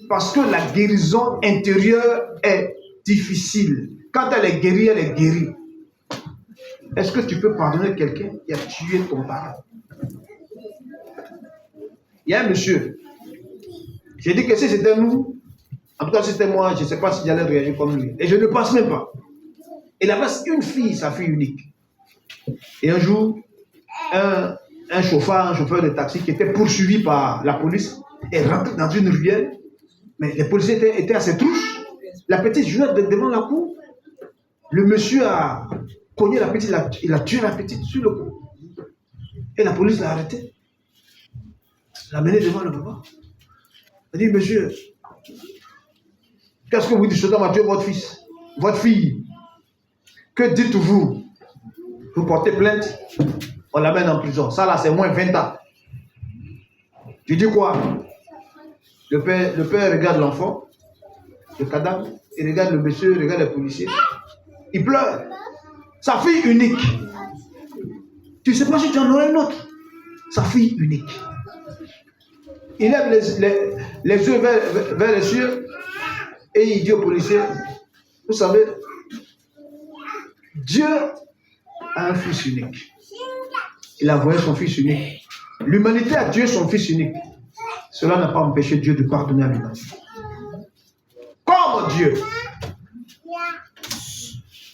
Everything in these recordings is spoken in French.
Parce que la guérison intérieure est difficile. Quand elle est guérie, elle est guérie. Est-ce que tu peux pardonner quelqu'un qui a tué ton parent? Il y a un monsieur. J'ai dit que si c'était nous, en tout cas si c'était moi, je ne sais pas si j'allais réagir comme lui. Et je ne pense même pas. Il avait une fille, sa fille unique. Et un jour, un chauffeur de taxi qui était poursuivi par la police est rentré dans une rivière. Mais les policiers étaient à ses touches. La petite jouait devant la cour. Le monsieur a cogné la petite, il a tué la petite sur le coup. Et la police l'a arrêté. L'a mené devant le papa. Il a dit, monsieur, qu'est-ce que vous dites? Satan m'a tué votre fils, votre fille. Que dites-vous? Vous portez plainte, on l'amène en prison. Ça là, c'est moins 20 ans. Tu dis quoi? Le père regarde l'enfant, le cadavre, il regarde le monsieur, il regarde les policiers. Il pleure. Sa fille unique. Tu ne sais pas si tu en aurais une autre. Sa fille unique. Il lève les yeux vers les cieux et il dit aux policiers, vous savez, Dieu a un fils unique. Il a envoyé son fils unique. L'humanité a tué son fils unique. Cela n'a pas empêché Dieu de pardonner à l'humanité. Comme Dieu,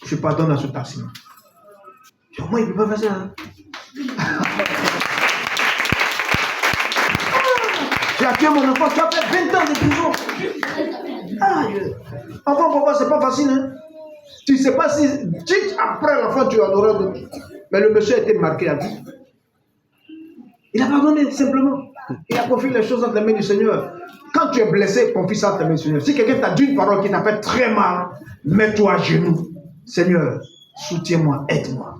je pardonne à ce taximan. Moi, il ne peut pas faire ça. Hein? Tu as tué mon enfant, tu as fait 20 ans de prison. Enfant, papa, c'est pas facile. Hein? Tu ne sais pas si, après l'enfant, tu en auras d'autres. Mais le monsieur a été marqué à vie. Il a pardonné, simplement. Il a confié les choses entre les mains du Seigneur. Quand tu es blessé, confie ça entre les mains du Seigneur. Si quelqu'un t'a dit une parole qui t'a fait très mal, mets-toi à genoux. Seigneur, soutiens-moi, aide-moi.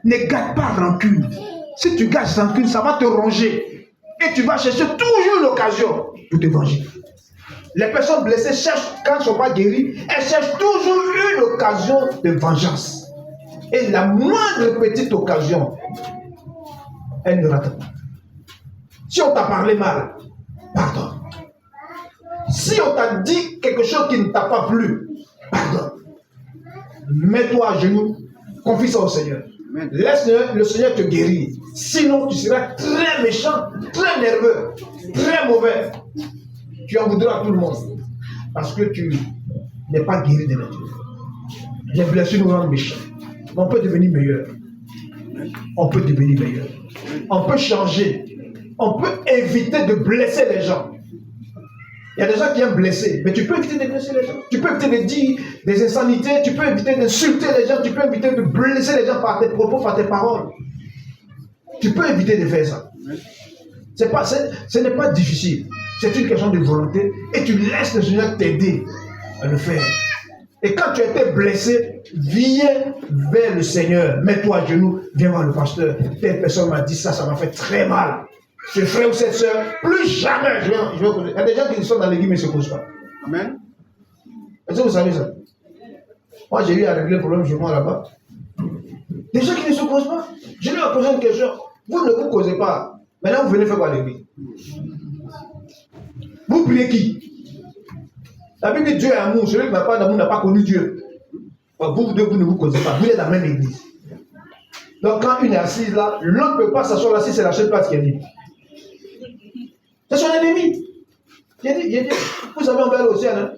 Ne garde pas rancune. Si tu gardes rancune, ça va te ronger. Et tu vas chercher toujours l'occasion pour te venger. Les personnes blessées cherchent, quand elles ne sont pas guéries, elles cherchent toujours une occasion de vengeance. Et la moindre petite occasion, elle ne rate pas. Si on t'a parlé mal, pardonne. Si on t'a dit quelque chose qui ne t'a pas plu, pardonne. Mets-toi à genoux, confie ça au Seigneur. Laisse le Seigneur te guérir. Sinon, tu seras très méchant, très nerveux, très mauvais. Tu en voudras à tout le monde. Parce que tu n'es pas guéri de nature. Les blessures nous rendent méchants. Mais on peut devenir meilleur. On peut devenir meilleur. On peut changer. On peut éviter de blesser les gens. Il y a des gens qui aiment blesser, mais tu peux éviter de blesser les gens. Tu peux éviter de dire des insanités, tu peux éviter d'insulter les gens, tu peux éviter de blesser les gens par tes propos, par tes paroles. Tu peux éviter de faire ça. Ce n'est pas difficile. C'est une question de volonté et tu laisses le Seigneur t'aider à le faire. Et quand tu as été blessé, viens vers le Seigneur, mets-toi à genoux, viens voir le pasteur. Telle personne m'a dit ça, ça m'a fait très mal. Ce frère ou cette soeur, plus jamais je vais causer. Il y a des gens qui sont dans l'église mais ne se causent pas. Amen. Est-ce que vous savez ça? Moi, j'ai eu à régler le problème chez moi là-bas. Des gens qui ne se causent pas. Je lui ai posé une question. Vous ne vous causez pas. Maintenant, vous venez faire quoi à l'église? Vous priez qui? La Bible dit Dieu est amour. Celui qui n'a pas d'amour n'a pas connu Dieu. Vous deux, vous ne vous causez pas. Vous êtes dans la même église. Donc, quand une est assise là, l'autre ne peut pas s'asseoir là si c'est la seule place qui est libre. C'est son ennemi. J'ai dit, vous savez, on veut aller au ciel. Hein?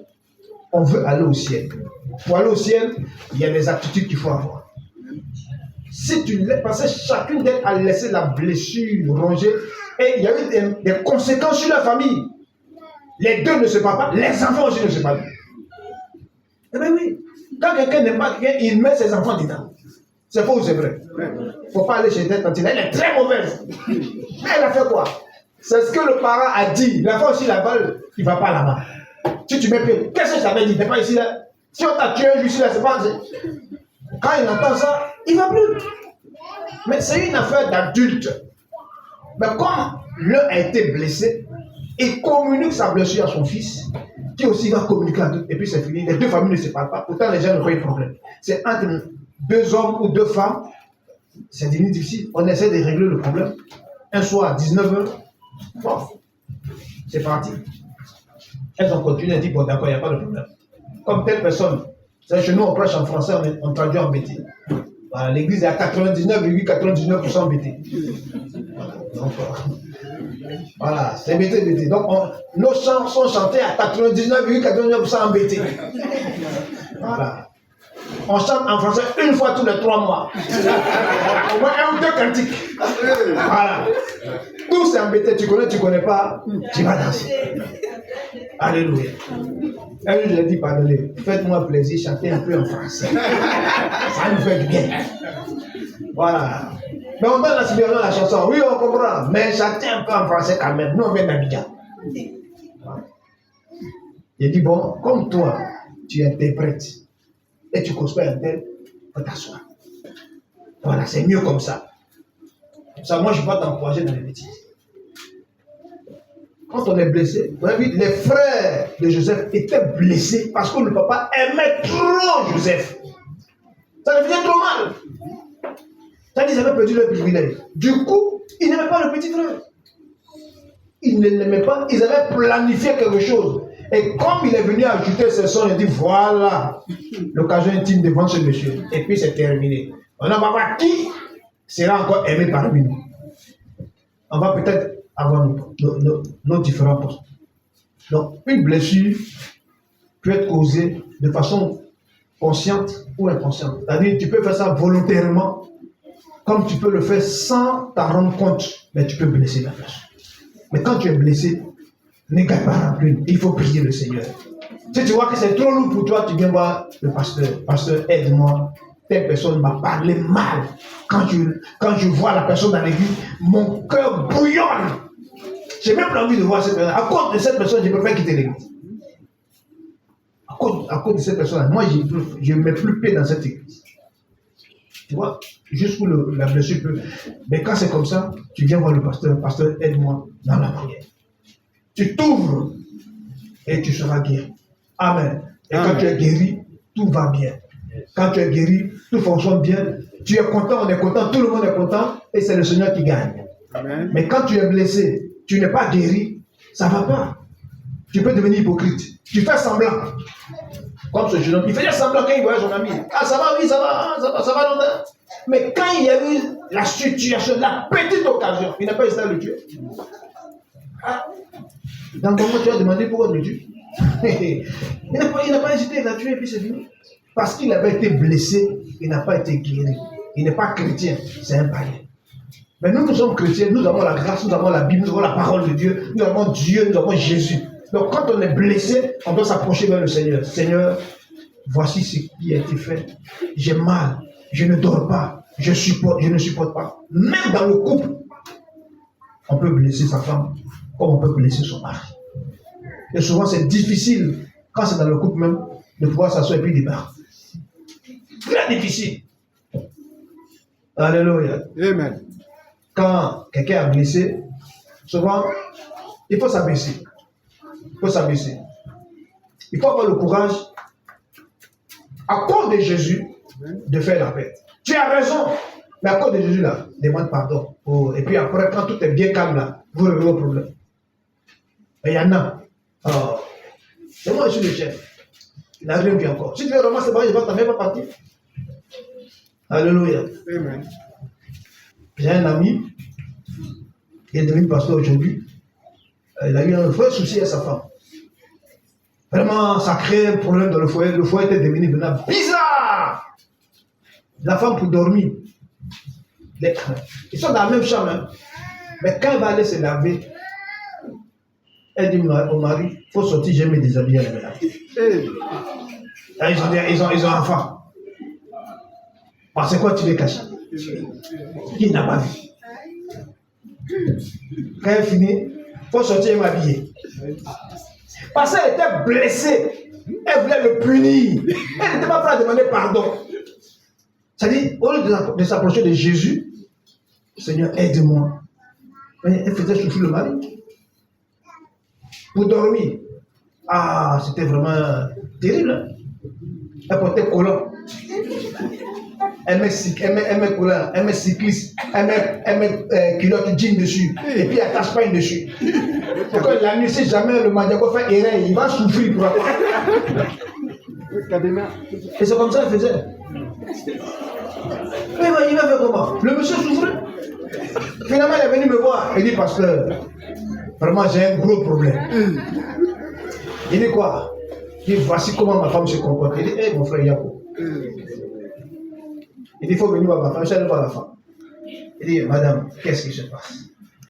On veut aller au ciel. Pour aller au ciel, il y a des attitudes qu'il faut avoir. Si tu laisses passer, chacune d'elles a laissé la blessure ronger et il y a eu des conséquences sur la famille. Les deux ne se parlent pas, les enfants aussi ne se parlent pas. Eh bien oui, quand quelqu'un n'aime pas quelqu'un, il met ses enfants dedans. C'est faux ou c'est vrai? Il ne faut pas aller chez elle quand elle est très mauvaise. Mais elle a fait quoi? C'est ce que le parent a dit. L'enfant aussi là-bas, il ne va pas là-bas. Si tu mets pied, qu'est-ce que je t'avais dit? Il n'est pas ici là. Si on t'a tué ici là, c'est pas. Quand il entend ça, il ne va plus. Mais c'est une affaire d'adulte. Mais comme l'un a été blessé, il communique sa blessure à son fils, qui aussi va communiquer à d'autres. Et puis c'est fini. Les deux familles ne se parlent pas. Pourtant, les gens n'ont pas eu de problème. C'est entre deux hommes ou deux femmes. C'est devenu difficile. On essaie de régler le problème. Un soir à 19h. Bon, c'est parti. Elles ont continué, elles disent, bon d'accord, il n'y a pas de problème. Comme telle personne, chez nous on prêche en français, on traduit en BT. Voilà, l'église est à 99,99% BT. Donc, voilà, c'est BT. Donc, nos chants sont chantés à 99,99% en BT. Voilà. On chante en français une fois tous les 3 mois. Au moins 1 ou 2 cantiques. Voilà. Tout c'est en BT, tu connais pas, tu vas danser. Alléluia. Un jour, je lui ai dit, pardonnez, faites-moi plaisir, chantez un peu en français. Ça nous fait du bien. Voilà. Mais on donne la signature de la chanson. Oui, on comprend. Mais chantez un peu en français quand même. Nous, on vient d'Abidjan. Voilà. Il dit, bon, comme toi, tu interprètes et tu construis un tel, faut t'asseoir. Voilà, c'est mieux comme ça. Ça, moi, je ne vais pas t'encourager dans les bêtises. Quand on est blessé, vous avez vu, les frères de Joseph étaient blessés parce que le papa aimait trop Joseph. Ça devenait trop mal. C'est-à-dire qu'ils avaient perdu leur privilège. Du coup, ils n'aimaient pas le petit frère. Ils ne l'aimaient pas. Ils avaient planifié quelque chose. Et comme il est venu ajouter ses sons, il a dit, voilà l'occasion intime de vendre ce monsieur. Et puis c'est terminé. On va voir qui sera encore aimé parmi nous. On va peut-être avoir nos différents postes. Donc, une blessure peut être causée de façon consciente ou inconsciente. C'est-à-dire, tu peux faire ça volontairement, comme tu peux le faire sans t'en rendre compte, mais tu peux blesser la personne. Mais quand tu es blessé, n'égale pas rancune. Il faut prier le Seigneur. Si tu vois que c'est trop lourd pour toi, tu viens voir le pasteur. Pasteur, aide-moi. Telle personne m'a parlé mal. Quand je vois la personne dans l'église, mon cœur bouillonne. J'ai même pas envie de voir cette personne. À cause de cette personne, je préfère quitter l'église. À cause de cette personne, moi, je ne mets plus paix dans cette église. Tu vois, jusqu'où la blessure peut. Mais quand c'est comme ça, tu viens voir le pasteur. Pasteur, aide-moi dans la prière. Tu t'ouvres et tu seras guéri. Amen. Et Amen. Quand tu es guéri, tout va bien. Quand tu es guéri, tout fonctionne bien. Tu es content, on est content, tout le monde est content et c'est le Seigneur qui gagne. Amen. Mais quand tu es blessé, tu n'es pas guéri, ça ne va pas. Tu peux devenir hypocrite. Tu fais semblant. Comme ce jeune homme, il faisait semblant quand il voyait son ami. Ah, ça va, oui, ça va longtemps. Mais quand il y a eu la situation, la petite occasion, il n'a pas hésité à le tuer. Ah. Dans le moment, tu as demandé pourquoi le tuer. Il n'a pas hésité à la tuer et puis c'est fini. Parce qu'il avait été blessé, il n'a pas été guéri. Il n'est pas chrétien, c'est un païen. Mais nous sommes chrétiens, nous avons la grâce, nous avons la Bible, nous avons la parole de Dieu, nous avons Dieu, nous avons Jésus. Donc quand on est blessé, on doit s'approcher vers le Seigneur. Seigneur, voici ce qui a été fait. J'ai mal, je ne dors pas, je ne supporte pas. Même dans le couple, on peut blesser sa femme, comme on peut blesser son mari. Et souvent c'est difficile, quand c'est dans le couple même, de pouvoir s'asseoir et puis débattre. Très difficile. Alléluia. Amen. Quand quelqu'un est blessé, souvent, il faut s'abaisser. Il faut s'abaisser. Il faut avoir le courage, à cause de Jésus, de faire la paix. Tu as raison, mais à cause de Jésus, là, demande pardon. Oh, et puis après, quand tout est bien calme, là, vous réglez vos problèmes. Et il y en a. Oh, c'est moi, je suis le chef. Il n'a rien vu encore. Si tu veux ramasser, je vais t'en même pas partir. Alléluia. Amen. J'ai un ami, il est devenu pasteur aujourd'hui. Il a eu un vrai souci à sa femme. Vraiment, ça crée un problème dans le foyer. Le foyer était devenu maintenant bizarre. La femme pour dormir. Ils sont dans la même chambre. Hein. Mais quand elle va aller se laver, elle dit au mari, il faut sortir, je vais me déshabiller à la maison. Ils ont un enfant. C'est quoi tu les caches? Il n'a pas vu. Quand elle finit, il faut sortir et m'habiller. Parce qu'elle était blessée. Elle voulait le punir. Elle n'était pas prête à demander pardon. C'est-à-dire, au lieu de s'approcher de Jésus, Seigneur, aide-moi. Elle faisait souffrir le mari. Pour dormir. Ah, c'était vraiment terrible. Hein? Elle portait collant. Elle met collant, elle met cycliste, elle met culotte jean dessus, et puis elle tache pas dessus. Pourquoi la nuit, si jamais le Madiago fait erreur, il va souffrir pour avoir. Et c'est comme ça qu'il faisait. Mais il va faire comment? Le monsieur souffrait. Finalement, il est venu me voir. Il dit, pasteur, vraiment, j'ai un gros problème. Il dit quoi? Il dit, voici comment ma femme se comporte. Il dit, hé, mon frère Yako. Il dit, il faut venir voir ma femme. Je vais aller voir la femme. Il dit, madame, qu'est-ce qui se passe?